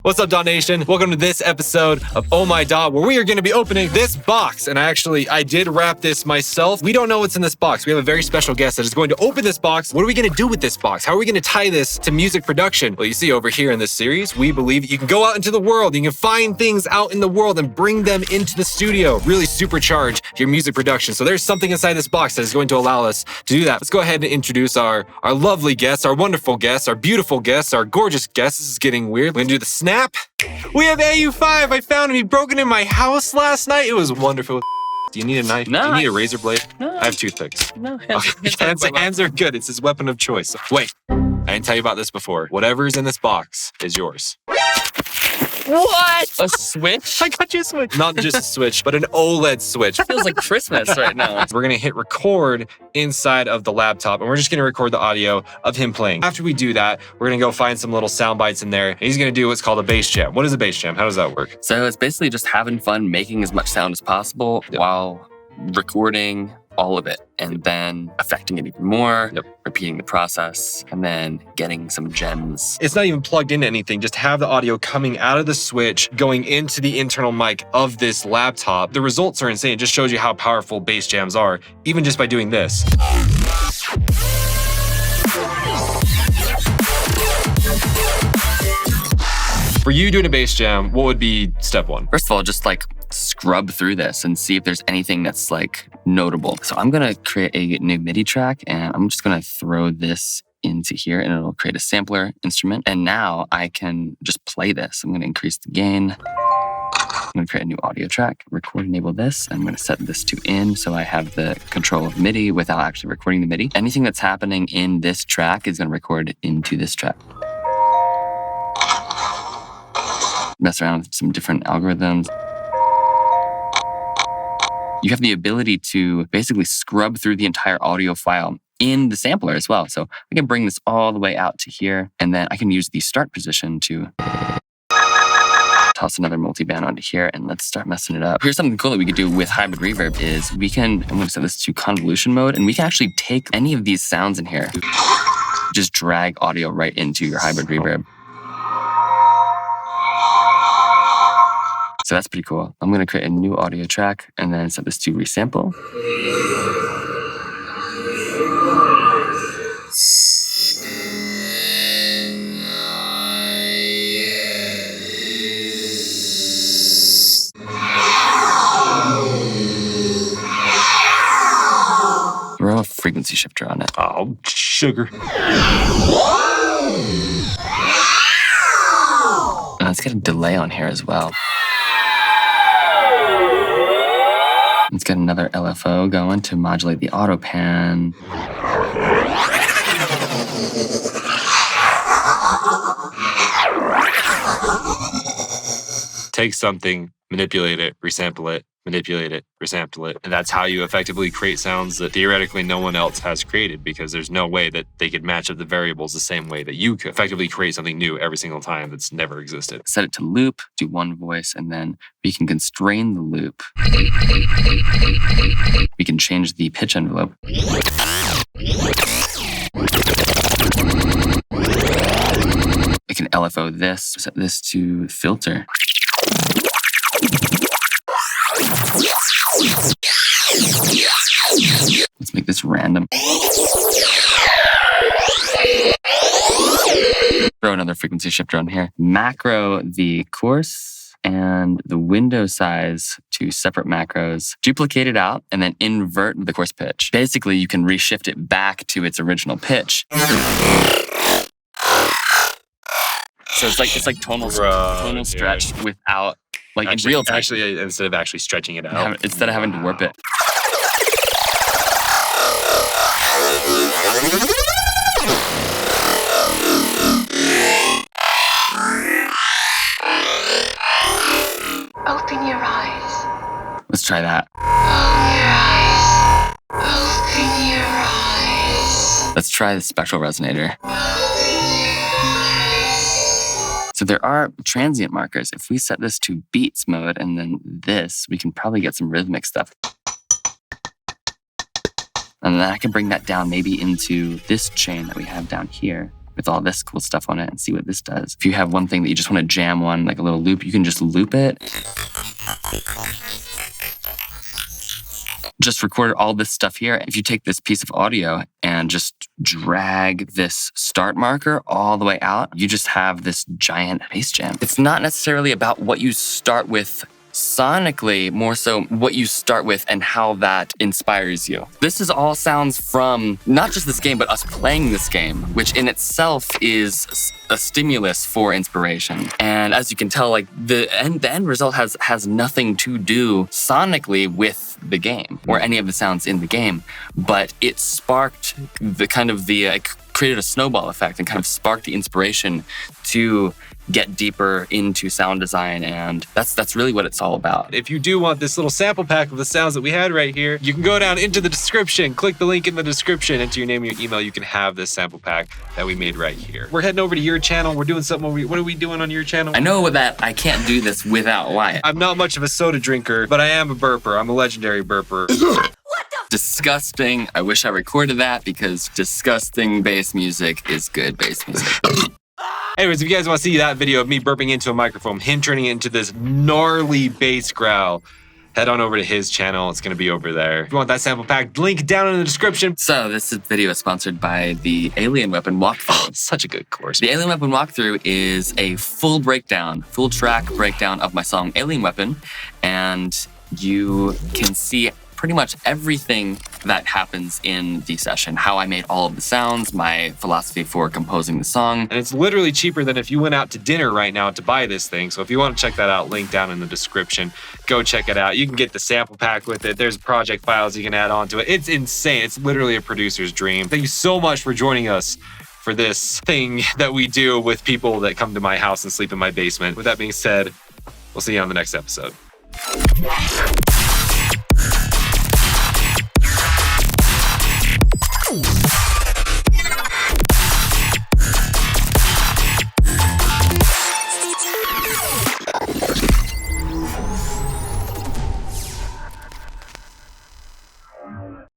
What's up, Daw Nation? Welcome to this episode of Oh My Daw, where we are going to be opening this box. And I did wrap this myself. We don't know what's in this box. We have a very special guest that is going to open this box. What are we going to do with this box? How are we going to tie this to music production? Well, you see over here in this series, we believe that you can go out into the world. You can find things out in the world and bring them into the studio. Really supercharge your music production. So there's something inside this box that is going to allow us to do that. Let's go ahead and introduce our lovely guests, our wonderful guests, our beautiful guests, our gorgeous guests. This is getting weird. We're going to do the snap. We have AU5. I found him. He broke into my house last night. It was wonderful. Do you need a knife? No. Do you need a razor blade? No. I have toothpicks. No, Hands are good. It's his weapon of choice. Wait, I didn't tell you about this before. Whatever's in this box is yours. What? A Switch? I got you a Switch. Not just a Switch, but an OLED Switch. Feels like Christmas right now. We're going to hit record inside of the laptop, and we're just going to record the audio of him playing. After we do that, we're going to go find some little sound bites in there, and he's going to do what's called a bass jam. What is a bass jam? How does that work? So it's basically just having fun, making as much sound as possible while recording all of it, and then affecting it even more, repeating the process, and then getting some gems. It's not even plugged into anything. Just have the audio coming out of the Switch, going into the internal mic of this laptop. The results are insane. It just shows you how powerful bass jams are, even just by doing this. For you doing a bass jam, what would be step one? First of all, just scrub through this and see if there's anything that's notable. So I'm gonna create a new MIDI track, and I'm just gonna throw this into here, and it'll create a sampler instrument. And now I can just play this. I'm gonna increase the gain. I'm gonna create a new audio track, record, enable this. I'm gonna set this to in so I have the control of MIDI without actually recording the MIDI. Anything that's happening in this track is gonna record into this track. Mess around with some different algorithms. You have the ability to basically scrub through the entire audio file in the sampler as well. So I can bring this all the way out to here, and then I can use the start position to toss another multiband onto here, and let's start messing it up. Here's something cool that we could do with hybrid reverb is I'm gonna set this to convolution mode, and we can actually take any of these sounds in here, just drag audio right into your hybrid reverb. So that's pretty cool. I'm gonna create a new audio track and then set this to resample. Throw a frequency shifter on it. Oh, sugar. And let's get a delay on here as well. Let's get another LFO going to modulate the auto pan. Take something, manipulate it, resample it, manipulate it, resample it. And that's how you effectively create sounds that theoretically no one else has created, because there's no way that they could match up the variables the same way that you could effectively create something new every single time that's never existed. Set it to loop, do one voice, and then we can constrain the loop. We can change the pitch envelope. We can LFO this, set this to filter. Let's make this random. Throw another frequency shifter on here. Macro the course and the window size to separate macros. Duplicate it out and then invert the course pitch. Basically, you can reshift it back to its original pitch. So it's like tonal stretch without in real time. Actually, instead of actually stretching it out. Instead of having to warp it. Open your eyes. Let's try that. Open your eyes. Let's try the spectral resonator. So there are transient markers. If we set this to beats mode and then this, we can probably get some rhythmic stuff. And then I can bring that down maybe into this chain that we have down here. with all this cool stuff on it and see what this does. If you have one thing that you just want to jam one, like a little loop, you can just loop it. Just record all this stuff here. If you take this piece of audio and just drag this start marker all the way out, you just have this giant bass jam. It's not necessarily about what you start with sonically, more so what you start with and how that inspires you. This is all sounds from not just this game, but us playing this game, which in itself is a stimulus for inspiration. And as you can tell, like the end result has nothing to do sonically with the game or any of the sounds in the game, but it sparked created a snowball effect and kind of sparked the inspiration to get deeper into sound design, and that's really what it's all about. If you do want this little sample pack of the sounds that we had right here, you can go down into the description, click the link in the description, enter your name and your email, you can have this sample pack that we made right here. We're heading over to your channel, we're doing something, what are we doing on your channel? I know that I can't do this without Wyatt. I'm not much of a soda drinker, but I am a burper. I'm a legendary burper. Disgusting. I wish I recorded that because disgusting bass music is good bass music. Anyways, if you guys want to see that video of me burping into a microphone, him turning it into this gnarly bass growl, head on over to his channel. It's going to be over there. If you want that sample pack, link down in the description. So this video is sponsored by the Alien Weapon Walkthrough. Such a good course. The Alien Weapon Walkthrough is a full track breakdown of my song Alien Weapon, and you can see pretty much everything that happens in the session, how I made all of the sounds, my philosophy for composing the song. And it's literally cheaper than if you went out to dinner right now to buy this thing. So if you want to check that out, link down in the description. Go check it out. You can get the sample pack with it. There's project files you can add on to it. It's insane. It's literally a producer's dream. Thank you so much for joining us for this thing that we do with people that come to my house and sleep in my basement. With that being said, we'll see you on the next episode.